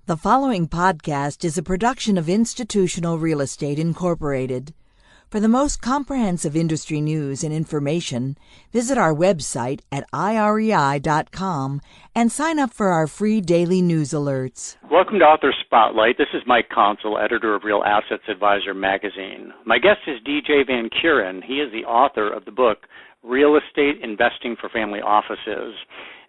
The following podcast is a production of Institutional Real Estate Incorporated. For the most comprehensive industry news and information, visit our website at irei.com and sign up for our free daily news alerts. Welcome to Author Spotlight. This is Mike Consul, editor of Real Assets Advisor magazine. My guest is DJ Van Keuren. He is the author of the book, Real Estate Investing for Family Offices.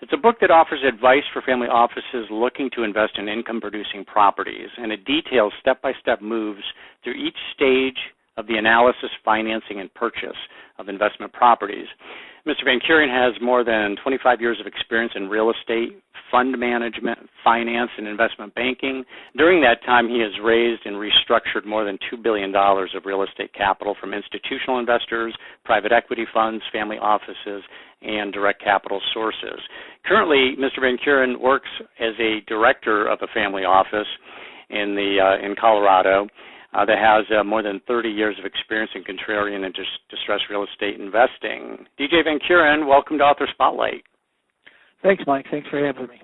It's a book that offers advice for family offices looking to invest in income-producing properties, and it details step-by-step moves through each stage of the analysis, financing, and purchase of investment properties. Mr. Van Keuren has more than 25 years of experience in real estate, fund management, finance, and investment banking. During that time, he has raised and restructured more than $2 billion of real estate capital from institutional investors, private equity funds, family offices, and direct capital sources. Currently, Mr. Van Keuren works as a director of a family office in Colorado that has more than 30 years of experience in contrarian and distressed real estate investing. DJ Van Keuren, welcome to Author Spotlight. Thanks, Mike. Thanks for having me.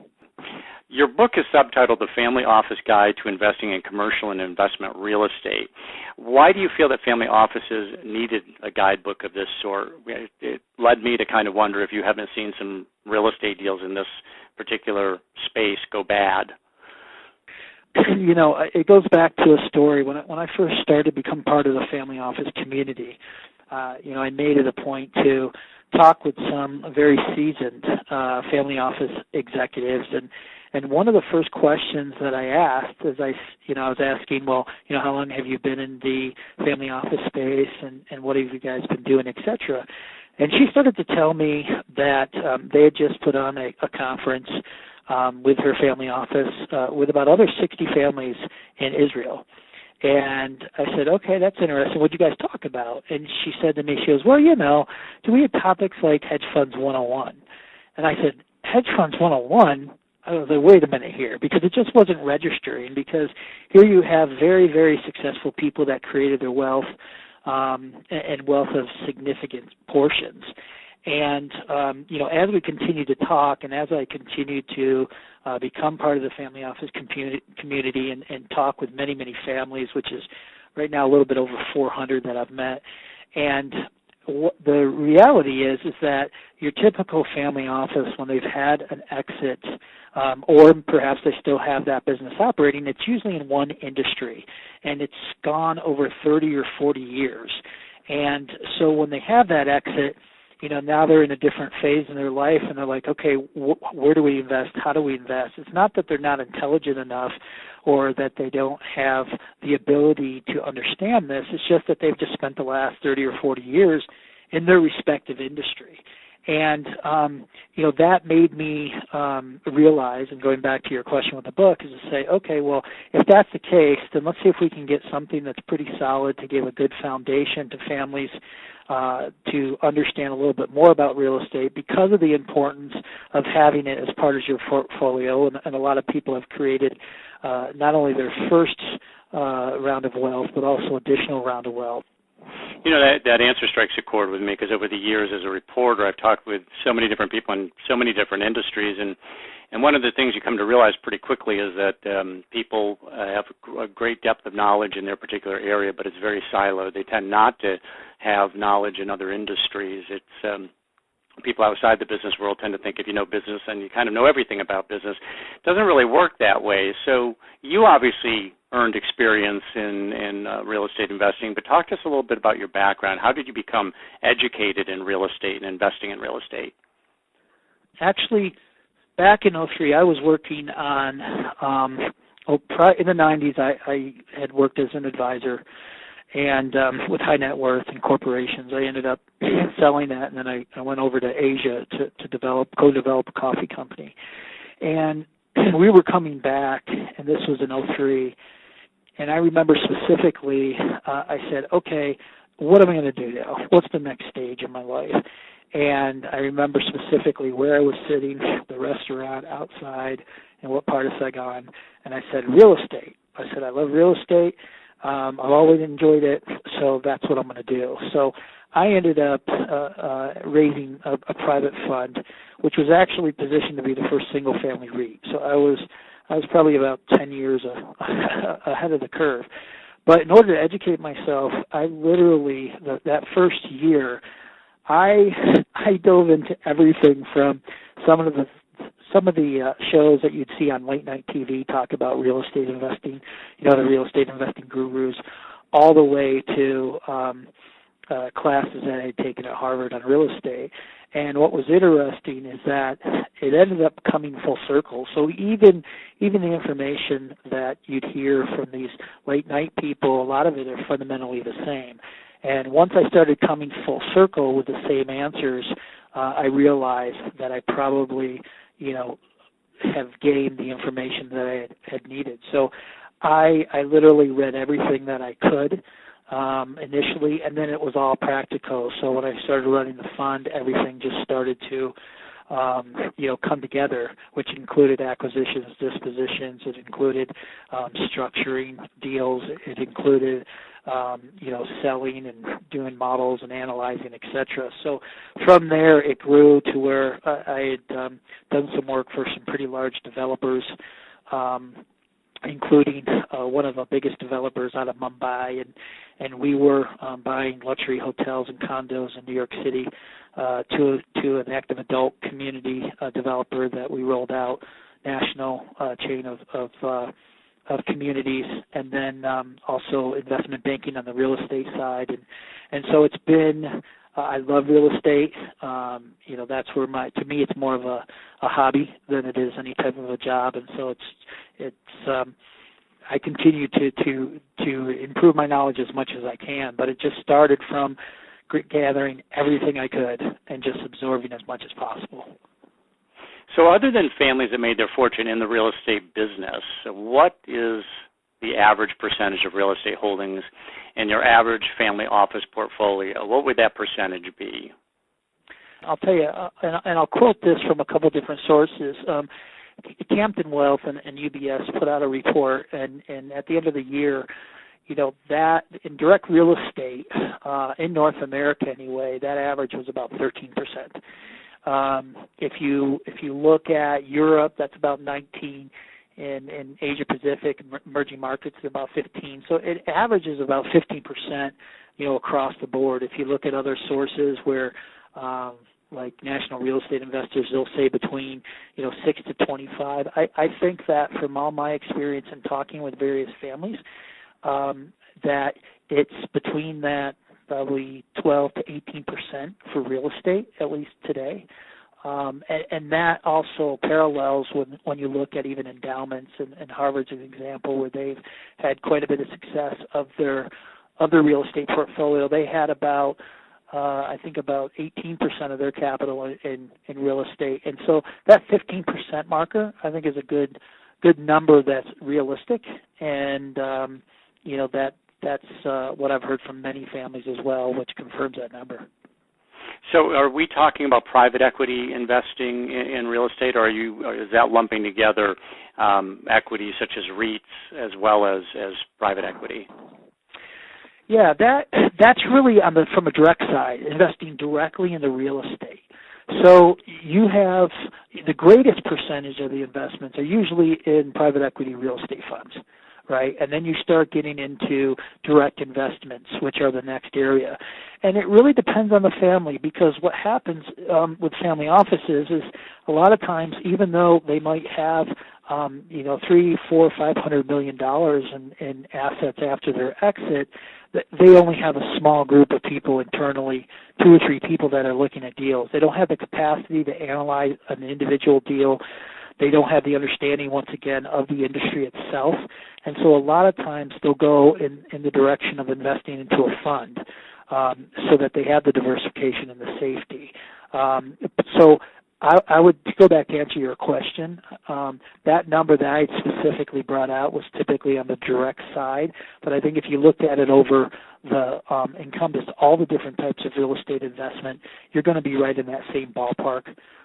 Your book is subtitled The Family Office Guide to Investing in Commercial and Investment Real Estate. Why do you feel that family offices needed a guidebook of this sort? It led me to kind of wonder if you haven't seen some real estate deals in this particular space go bad. You know, it goes back to a story. When I first started to become part of the family office community, I made it a point to talk with some very seasoned family office executives, and one of the first questions that I asked is I was asking, how long have you been in the family office space, and what have you guys been doing, et cetera. And she started to tell me that they had just put on a conference with her family office with about other 60 families in Israel. And I said, okay, that's interesting. What did you guys talk about? And she said to me, she goes, do we have topics like hedge funds 101? And I said, hedge funds 101? I was like, wait a minute here, because it just wasn't registering, because here you have very, very successful people that created their wealth and wealth of significant portions. And, as we continue to talk and as I continue to become part of the family office community and talk with many, many families, which is right now a little bit over 400 that I've met, and the reality is that your typical family office, when they've had an exit or perhaps they still have that business operating, it's usually in one industry, and it's gone over 30 or 40 years. And so when they have that exit, now they're in a different phase in their life, and they're like, okay, where do we invest? How do we invest? It's not that they're not intelligent enough or that they don't have the ability to understand this. It's just that they've just spent the last 30 or 40 years in their respective industry. And, that made me realize, and going back to your question with the book, is to say, okay, well, if that's the case, then let's see if we can get something that's pretty solid to give a good foundation to families to understand a little bit more about real estate, because of the importance of having it as part of your portfolio. And a lot of people have created not only their first round of wealth, but also additional round of wealth. That answer strikes a chord with me, because over the years as a reporter, I've talked with so many different people in so many different industries, and one of the things you come to realize pretty quickly is that people have a great depth of knowledge in their particular area, but it's very siloed. They tend not to have knowledge in other industries. It's people outside the business world tend to think if you know business and you kind of know everything about business. It doesn't really work that way. So you obviously earned experience in real estate investing, but talk to us a little bit about your background. How did you become educated in real estate and investing in real estate? Actually, back in 2003, I was working on, in the 90s, I had worked as an advisor and with high net worth and corporations. I ended up selling that, and then I went over to Asia to co-develop a coffee company. And we were coming back, and this was in 2003, and I remember specifically, I said, okay, what am I going to do now? What's the next stage in my life? And I remember specifically where I was sitting, the restaurant, outside, and what part of Saigon, and I said, real estate. I said, I love real estate. I've always enjoyed it, so that's what I'm going to do. So I ended up raising a private fund, which was actually positioned to be the first single-family REIT. So I was I was probably about 10 years ahead of the curve. But in order to educate myself, I literally, that first year, I dove into everything from some of the shows that you'd see on late night TV talk about real estate investing, the real estate investing gurus, all the way to classes that I had taken at Harvard on real estate. And what was interesting is that it ended up coming full circle. So even the information that you'd hear from these late night people, a lot of it are fundamentally the same. And once I started coming full circle with the same answers, I realized that I probably, have gained the information that I had needed. So I literally read everything that I could initially, and then it was all practical. So when I started running the fund, everything just started to come together, which included acquisitions, dispositions. It included structuring deals. It included selling and doing models and analyzing, etc. So from there, it grew to where I had done some work for some pretty large developers, including one of the biggest developers out of Mumbai, and we were buying luxury hotels and condos in New York City to an active adult community developer that we rolled out, national chain of communities, and then also investment banking on the real estate side, and so it's been. I love real estate. That's where to me it's more of a hobby than it is any type of a job, and so it's I continue to improve my knowledge as much as I can, but it just started from gathering everything I could and just absorbing as much as possible. So other than families that made their fortune in the real estate business, what is the average percentage of real estate holdings in your average family office portfolio? What would that percentage be? I'll tell you, and I'll quote this from a couple different sources. Campton Wealth and UBS put out a report, and at the end of the year, that in direct real estate in North America anyway, that average was about 13%. If you look at Europe, that's about 19%. In Asia Pacific, emerging markets, about 15%. So it averages about 15%, across the board. If you look at other sources where, like National Real Estate Investors, they'll say between, 6 to 25. I think that from all my experience in talking with various families, that it's between that probably 12 to 18% for real estate, at least today. And that also parallels when you look at even endowments, and Harvard's an example where they've had quite a bit of success of their real estate portfolio. They had about 18% of their capital in real estate, and so that 15% marker I think is a good number that's realistic, and that's what I've heard from many families as well, which confirms that number. So are we talking about private equity investing in real estate, or is that lumping together equities such as REITs as well as private equity? Yeah, that's really from a direct side, investing directly into real estate. So you have the greatest percentage of the investments are usually in private equity real estate funds, right? And then you start getting into direct investments, which are the next area. And it really depends on the family, because what happens with family offices is a lot of times, even though they might have $300, $400, $500 million in assets after their exit, they only have a small group of people internally, 2 or 3 people that are looking at deals. They don't have the capacity to analyze an individual deal. They don't have the understanding, once again, of the industry itself. And so a lot of times they'll go in the direction of investing into a fund so that they have the diversification and the safety. So I would go back to answer your question. That number that I specifically brought out was typically on the direct side, but I think if you looked at it over the encompassed all the different types of real estate investment, you're going to be right in that same ballpark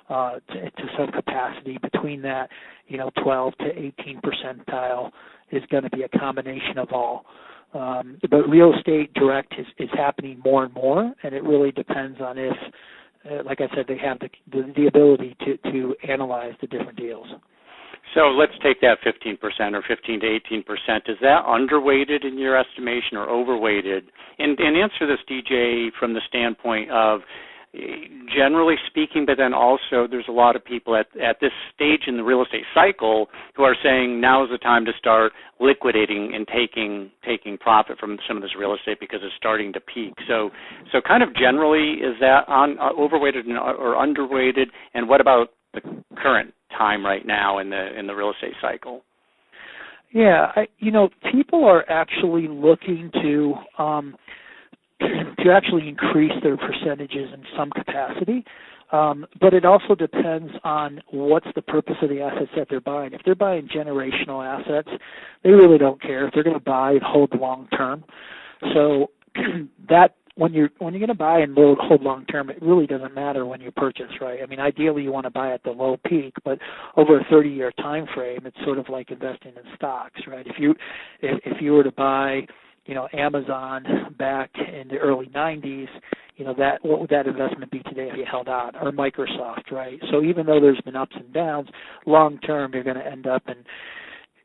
to some capacity. Between that, 12 to 18 percentile is going to be a combination of all. But real estate direct is happening more and more, and it really depends on if, like I said, they have the ability to analyze the different deals. So let's take that 15% or 15 to 18%. Is that underweighted in your estimation or overweighted? And answer this, DJ, from the standpoint of generally speaking, but then also there's a lot of people at this stage in the real estate cycle who are saying now is the time to start liquidating and taking profit from some of this real estate because it's starting to peak. So kind of generally, is that overweighted or underweighted? And what about the current time right now in the real estate cycle? Yeah, people are actually looking to actually increase their percentages in some capacity, but it also depends on what's the purpose of the assets that they're buying. If they're buying generational assets, they really don't care if they're going to buy and hold long term. So that when you're going to buy and hold long term, it really doesn't matter when you purchase, right? I mean, ideally you want to buy at the low peak, but over a 30-year time frame, it's sort of like investing in stocks, right? If you were to buy Amazon back in the early 90s, what would that investment be today if you held on? Or Microsoft, right? So even though there's been ups and downs, long term you're going to end up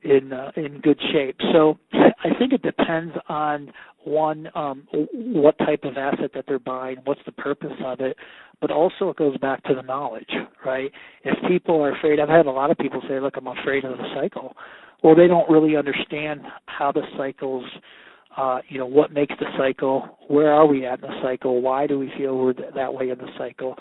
in good shape. So I think it depends on what type of asset that they're buying, what's the purpose of it, but also it goes back to the knowledge, right? If people are afraid, I've had a lot of people say, look, I'm afraid of the cycle. Well, they don't really understand how the cycles what makes the cycle, where are we at in the cycle, why do we feel we're that way in the cycle,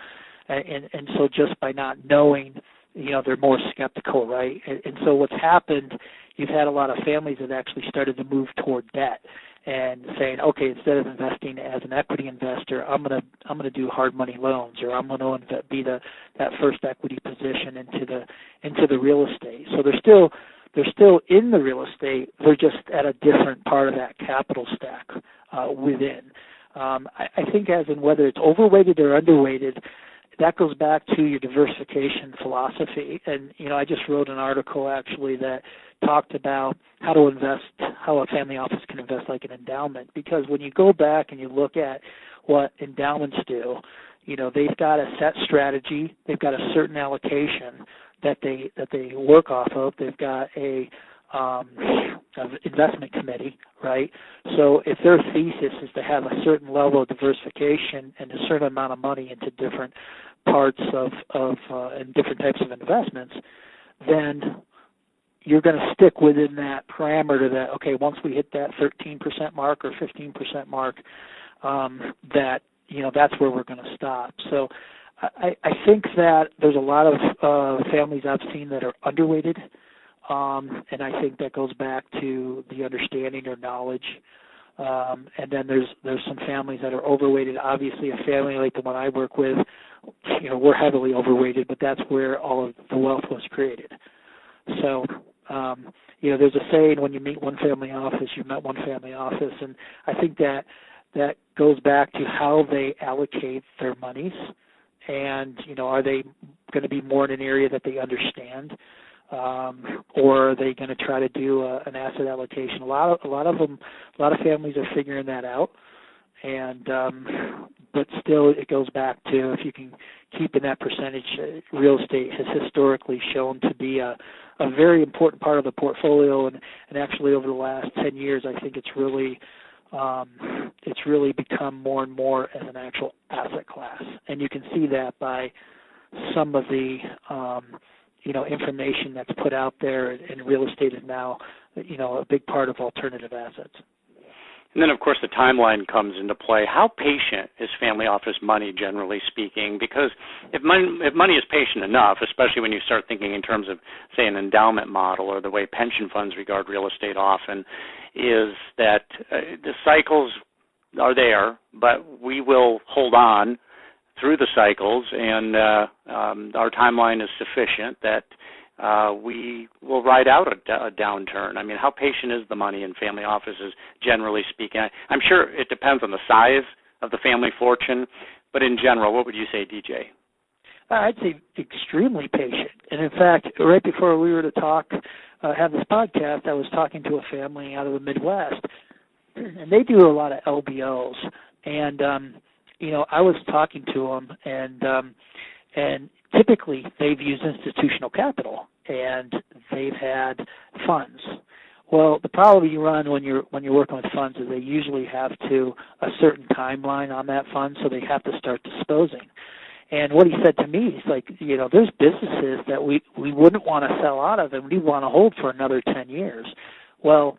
and so just by not knowing, they're more skeptical, right? And so what's happened, you've had a lot of families that actually started to move toward debt and saying, okay, instead of investing as an equity investor, I'm gonna do hard money loans, or I'm gonna be that first equity position into the real estate. So they're still in the real estate. They're just at a different part of that capital stack within. I think as in whether it's overweighted or underweighted, that goes back to your diversification philosophy. And, I just wrote an article actually that talked about how to invest, how a family office can invest like an endowment. Because when you go back and you look at what endowments do, they've got a set strategy, they've got a certain allocation that they work off of. They've got an investment committee, right? So if their thesis is to have a certain level of diversification and a certain amount of money into different parts of and different types of investments, then you're going to stick within that parameter that, okay, once we hit that 13% mark or 15% mark, that's where we're going to stop. So I think that there's a lot of families I've seen that are underweighted, and I think that goes back to the understanding or knowledge. And then there's some families that are overweighted. Obviously, a family like the one I work with, we're heavily overweighted, but that's where all of the wealth was created. So, there's a saying, when you meet one family office, you met one family office, and I think that goes back to how they allocate their monies. And, are they going to be more in an area that they understand, or are they going to try to do an asset allocation? A lot of families are figuring that out, and but still, it goes back to if you can keep in that percentage. Real estate has historically shown to be a very important part of the portfolio, and actually over the last 10 years, I think it's really become more and more as an actual asset class. And you can see that by some of the, information that's put out there, and real estate is now, a big part of alternative assets. And then, of course, the timeline comes into play. How patient is family office money, generally speaking? Because if money is patient enough, especially when you start thinking in terms of, say, an endowment model or the way pension funds regard real estate often, is that the cycles are there, but we will hold on through the cycles, and our timeline is sufficient that we will ride out a downturn. I mean, how patient is the money in family offices, generally speaking? I'm sure it depends on the size of the family fortune, but in general, what would you say, DJ? I'd say extremely patient. And in fact, right before we were to have this podcast, I was talking to a family out of the Midwest, and they do a lot of LBOs. And, I was talking to them, and typically they've used institutional capital. and they've had funds. Well, the problem you run when you're working with funds is they usually have a certain timeline on that fund, so they have to start disposing. And what he said to me is like, there's businesses that we wouldn't want to sell out of and we want to hold for another 10 years. Well,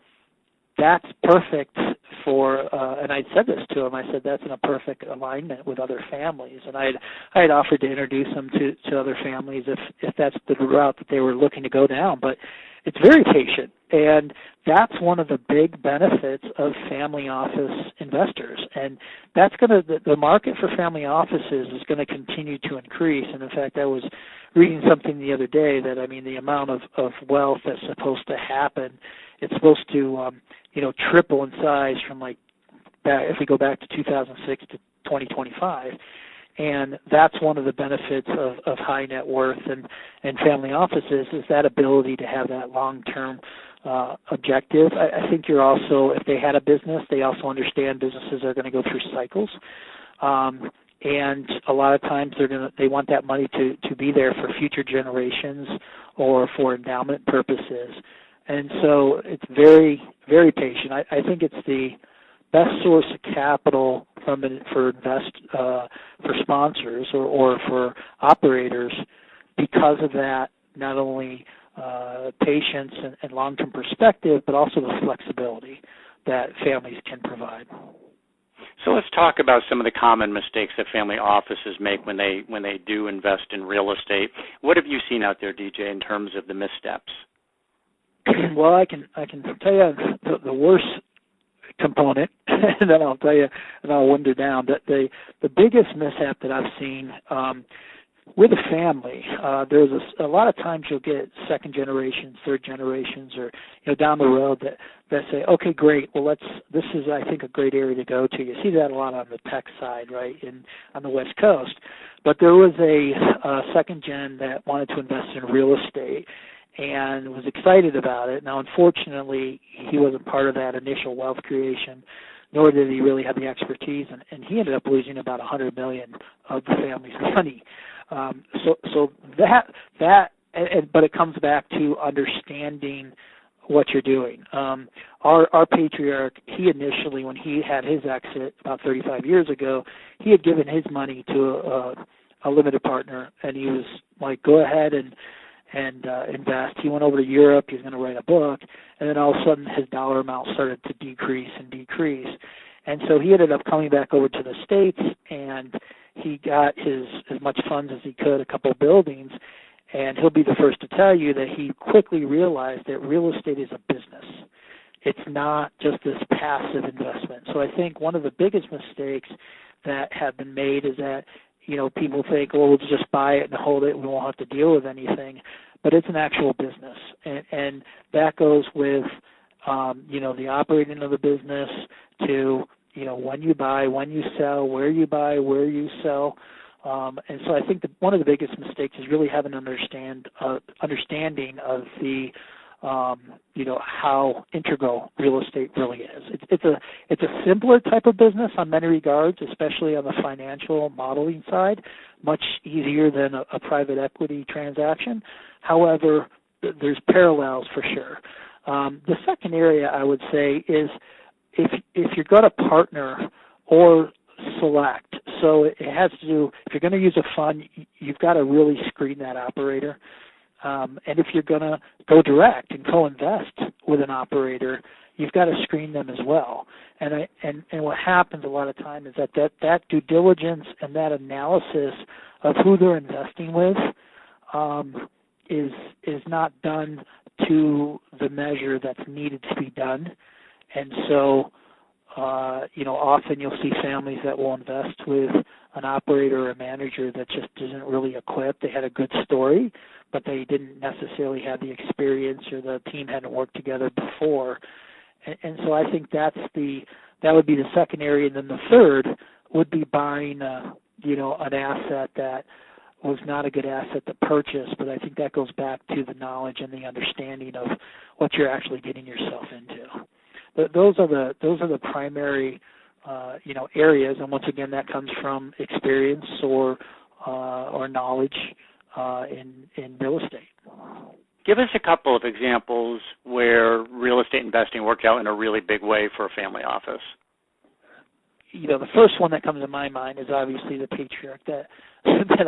that's perfect for, and I'd said this to him, I said that's in a perfect alignment with other families. And I had offered to introduce them to other families if that's the route that they were looking to go down. But it's very patient, and that's one of the big benefits of family office investors. And that's the market for family offices is going to continue to increase. And in fact, I was reading something the other day that, the amount of wealth that's supposed to happen, it's supposed to, triple in size from if we go back to 2006 to 2025. And that's one of the benefits of high net worth and family offices is that ability to have that long-term objective. I think you're also, if they had a business, they also understand businesses are going to go through cycles. And a lot of times they want that money to be there for future generations or for endowment purposes. And so it's very, very patient. I think it's the best source of capital for sponsors or for operators because of that, not only patience and long-term perspective, but also the flexibility that families can provide. So let's talk about some of the common mistakes that family offices make when they do invest in real estate. What have you seen out there, DJ, in terms of the missteps? Well, I can tell you the worst component, and then I'll tell you, and I'll wind it down. That the biggest mishap that I've seen with a family, there's a lot of times you'll get second generations, third generations, or down the road that say, okay, great, well this is I think a great area to go to. You see that a lot on the tech side, right, on the West Coast. But there was a second gen that wanted to invest in real estate and was excited about it. Now, unfortunately, he wasn't part of that initial wealth creation, nor did he really have the expertise, and he ended up losing about $100 million of the family's money. So but it comes back to understanding what you're doing. Our patriarch, he initially, when he had his exit about 35 years ago, he had given his money to a limited partner, and he was like, go ahead and invest. He went over to Europe. He was going to write a book, and then all of a sudden his dollar amount started to decrease. And so he ended up coming back over to the States, and he got as much funds as he could, a couple of buildings, and he'll be the first to tell you that he quickly realized that real estate is a business. It's not just this passive investment. So I think one of the biggest mistakes that have been made is that people think, well, we'll just buy it and hold it. We won't have to deal with anything. But it's an actual business. And that goes with, the operating of the business to, when you buy, when you sell, where you buy, where you sell. And so I think one of the biggest mistakes is really having an understanding of the, how integral real estate really is. It's a simpler type of business on many regards, especially on the financial modeling side, much easier than a private equity transaction. However, there's parallels for sure. The second area I would say is if you're going to partner or select, so it has to do, if you're going to use a fund, you've got to really screen that operator. And if you're going to go direct and co-invest with an operator, you've got to screen them as well. And what happens a lot of time is that due diligence and that analysis of who they're investing with is not done to the measure that's needed to be done. And so, often you'll see families that will invest with an operator or a manager that just isn't really equipped. They had a good story, but they didn't necessarily have the experience, or the team hadn't worked together before. And so I think that would be the second area. And then the third would be buying, an asset that was not a good asset to purchase, but I think that goes back to the knowledge and the understanding of what you're actually getting yourself into. Those are the primary, areas, and once again, that comes from experience or knowledge in real estate. Give us a couple of examples where real estate investing worked out in a really big way for a family office. The first one that comes to my mind is obviously the patriarch that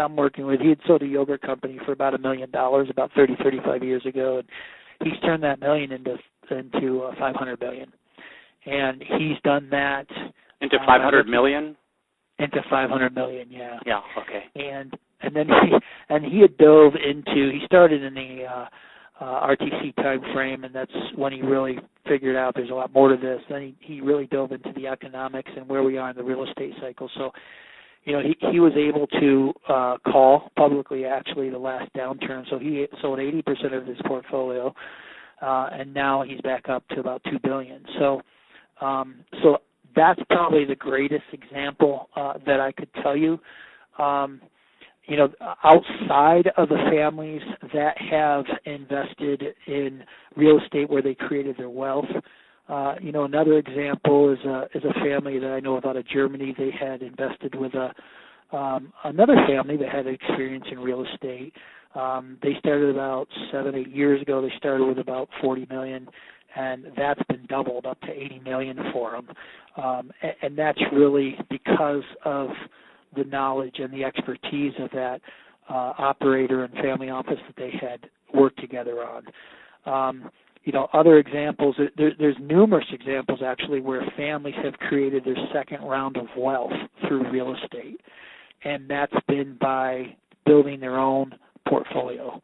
I'm working with. He had sold a yogurt company for about $1 million about 35 years ago, and he's turned that million into $500 million. And he's done that into $500 million. Into $500 million, yeah. Yeah. Okay. And then he had dove into. He started in the RTC time frame, and that's when he really figured out there's a lot more to this. Then he really dove into the economics and where we are in the real estate cycle. So, he was able to call publicly actually the last downturn. So he sold 80% of his portfolio, and now he's back up to about $2 billion. So that's probably the greatest example that I could tell you. Outside of the families that have invested in real estate where they created their wealth, another example is a family that I know of out of Germany. They had invested with another family that had experience in real estate. They started about 7-8 years ago. They started with about $40 million, and that's been doubled up to $80 million for them. And that's really because of the knowledge and the expertise of that operator and family office that they had worked together on. Other examples, there's numerous examples actually where families have created their second round of wealth through real estate, and that's been by building their own portfolio.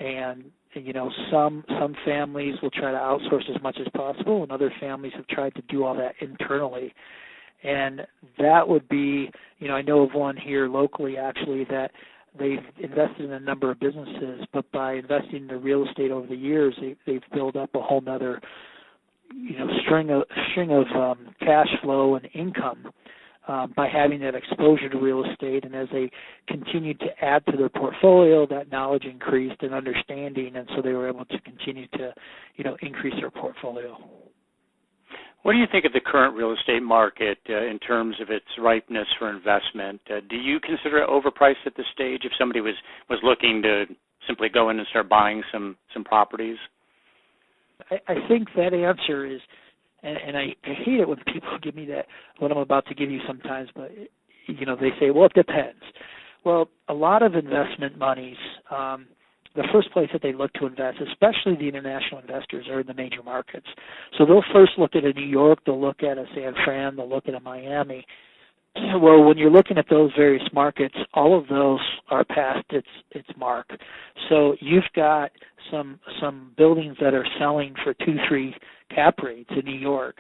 And some families will try to outsource as much as possible, and other families have tried to do all that internally. And that would be, I know of one here locally actually that they've invested in a number of businesses, but by investing in the real estate over the years, they've built up a whole nother, string of cash flow and income by having that exposure to real estate. And as they continued to add to their portfolio, that knowledge increased and understanding, and so they were able to continue to, increase their portfolio. What do you think of the current real estate market in terms of its ripeness for investment? Do you consider it overpriced at this stage if somebody was looking to simply go in and start buying some properties? I think that answer is, and I hate it when people give me that, what I'm about to give you sometimes, but, they say, well, it depends. Well, a lot of investment monies, the first place that they look to invest, especially the international investors, are in the major markets. So they'll first look at a New York, they'll look at a San Fran, they'll look at a Miami. Well, when you're looking at those various markets, all of those are past its mark. So you've got some buildings that are selling for 2-3 cap rates in New York,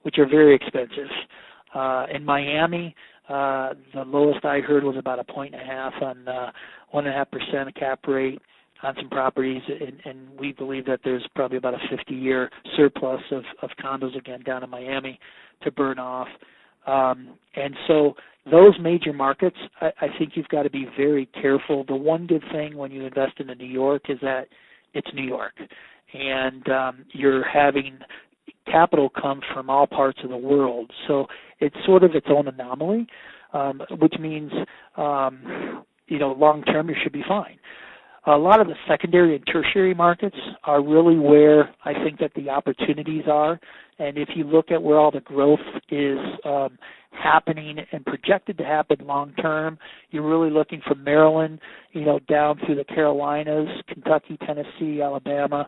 which are very expensive. In Miami, the lowest I heard was about 1.5 on 1.5% cap rate on some properties, and we believe that there's probably about a 50-year surplus of condos again down in Miami to burn off. And so those major markets, I think you've got to be very careful. The one good thing when you invest in New York is that it's New York, and you're having capital come from all parts of the world. So it's sort of its own anomaly, which means, long term you should be fine. A lot of the secondary and tertiary markets are really where I think that the opportunities are. And if you look at where all the growth is happening and projected to happen long term, you're really looking from Maryland, down through the Carolinas, Kentucky, Tennessee, Alabama,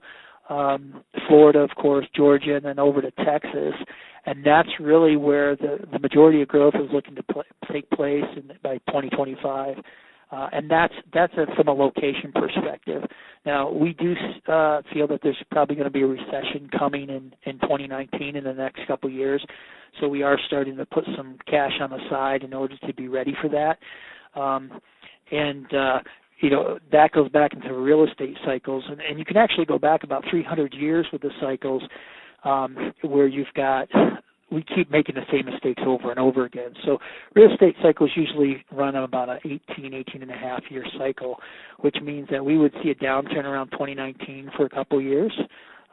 Florida, of course, Georgia, and then over to Texas. And that's really where the majority of growth is looking to take place by 2025. And that's from a location perspective. Now, we do feel that there's probably going to be a recession coming in 2019 in the next couple of years. So we are starting to put some cash on the side in order to be ready for that. That goes back into real estate cycles. And you can actually go back about 300 years with the cycles where you've got – we keep making the same mistakes over and over again. So real estate cycles usually run on about an 18 and a half year cycle, which means that we would see a downturn around 2019 for a couple of years,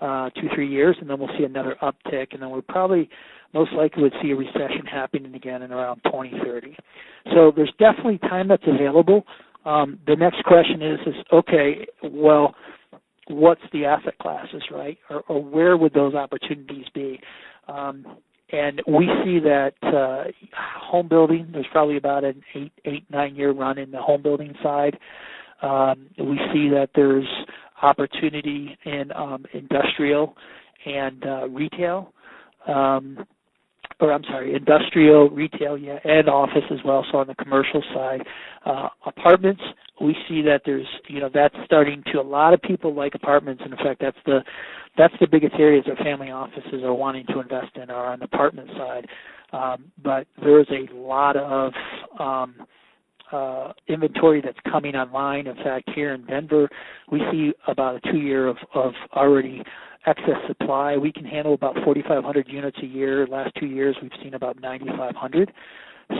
2-3 years, and then we'll see another uptick, and then we'll probably most likely would see a recession happening again in around 2030. So there's definitely time that's available. The next question is okay, well, what's the asset classes, right? Or where would those opportunities be? And we see that home building, there's probably about an 9-year run in the home building side. We see that there's opportunity in industrial and retail. Industrial, retail, yeah, and office as well. So on the commercial side, apartments, we see that there's, that's starting to. A lot of people like apartments, and in fact, that's the biggest areas that family offices are wanting to invest in are on the apartment side. But there's a lot of inventory that's coming online. In fact, here in Denver, we see about a 2-year of already excess supply. We can handle about 4,500 units a year. Last 2 years, we've seen about 9,500.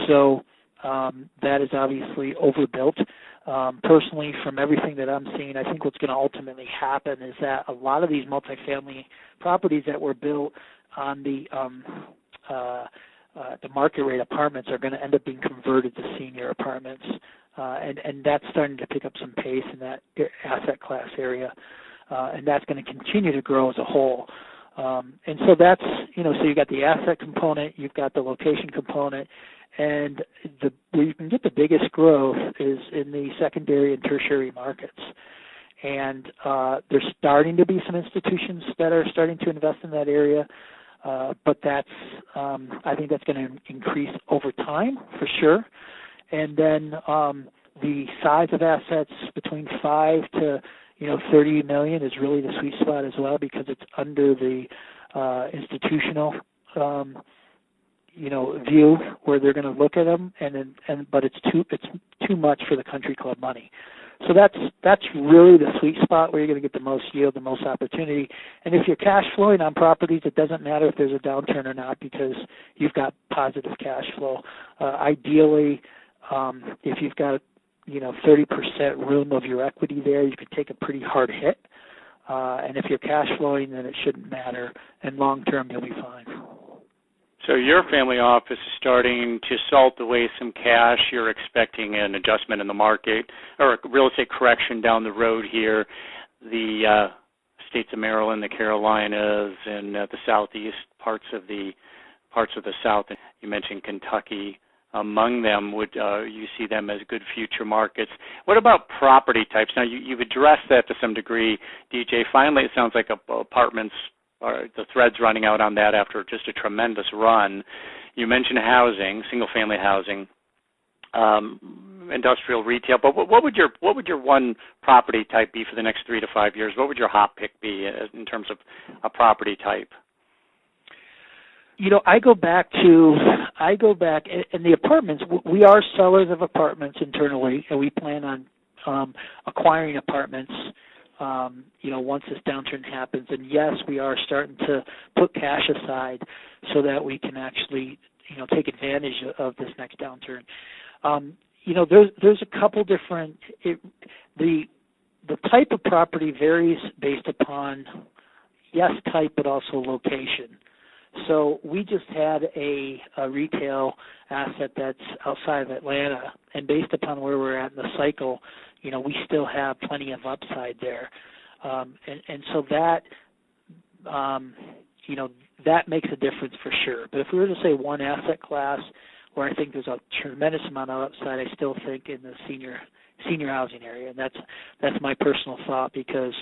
So that is obviously overbuilt. Personally, from everything that I'm seeing, I think what's going to ultimately happen is that a lot of these multifamily properties that were built on the market rate apartments are going to end up being converted to senior apartments, and that's starting to pick up some pace in that asset class area. And that's going to continue to grow as a whole. And so that's, so you've got the asset component, you've got the location component, and where you can get the biggest growth is in the secondary and tertiary markets. And there's starting to be some institutions that are starting to invest in that area, but that's, I think that's going to increase over time for sure. And then the size of assets between 5 to 30 million is really the sweet spot as well, because it's under the institutional, view where they're going to look at them, but it's too much for the country club money. So that's really the sweet spot where you're going to get the most yield, the most opportunity. And if you're cash flowing on properties, it doesn't matter if there's a downturn or not, because you've got positive cash flow. Ideally, if you've got 30% room of your equity there, you could take a pretty hard hit. And if you're cash flowing, then it shouldn't matter. And long term, you'll be fine. So your family office is starting to salt away some cash. You're expecting an adjustment in the market or a real estate correction down the road here. The states of Maryland, the Carolinas, and the southeast parts of the South. You mentioned Kentucky. Among them, would you see them as good future markets? What about property types? Now, you've addressed that to some degree, DJ. Finally, it sounds like apartments, or the thread's running out on that after just a tremendous run. You mentioned housing, single-family housing, industrial retail. But what would your one property type be for the next 3 to 5 years? What would your hot pick be in terms of a property type? I go back, and the apartments, we are sellers of apartments internally, and we plan on acquiring apartments, once this downturn happens. And yes, we are starting to put cash aside so that we can actually, take advantage of this next downturn. There's a couple different, the type of property varies based upon, yes, type, but also location. So we just had a retail asset that's outside of Atlanta, and based upon where we're at in the cycle, we still have plenty of upside there. And so that, that makes a difference for sure. But if we were to say one asset class where I think there's a tremendous amount of upside, I still think in the senior housing area. And that's my personal thought, because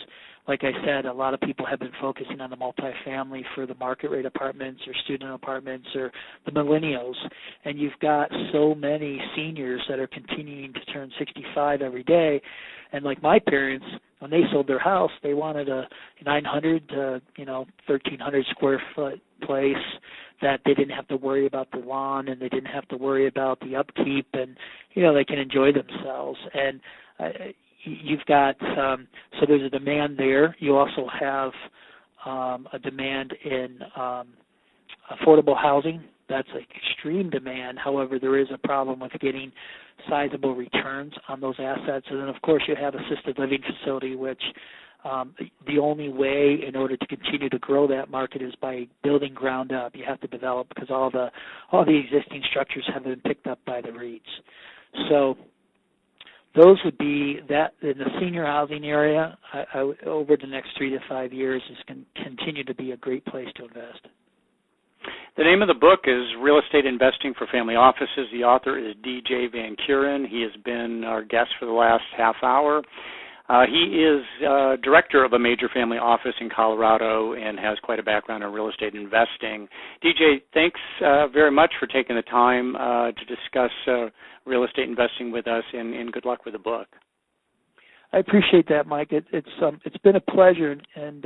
like I said, a lot of people have been focusing on the multifamily for the market rate apartments or student apartments or the millennials. And you've got so many seniors that are continuing to turn 65 every day. And like my parents, when they sold their house, they wanted a 900 to 1,300 square foot place that they didn't have to worry about the lawn, and they didn't have to worry about the upkeep, and they can enjoy themselves. And you've got so there's a demand there. You also have a demand in affordable housing. That's an extreme demand. However, there is a problem with getting sizable returns on those assets. And then, of course, you have assisted living facility, which the only way in order to continue to grow that market is by building ground up. You have to develop, because all the existing structures have been picked up by the REITs. So those would be that in the senior housing area. Over the next 3 to 5 years is going to continue to be a great place to invest. The name of the book is Real Estate Investing for Family Offices. The author is DJ Van Keuren. He has been our guest for the last half hour. He is director of a major family office in Colorado and has quite a background in real estate investing. DJ, thanks very much for taking the time to discuss real estate investing with us, and good luck with the book. I appreciate that, Mike. It's been a pleasure, and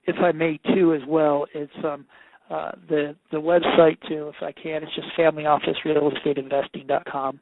if I may too as well, it's the website too, if I can. It's just familyofficerealestateinvesting.com.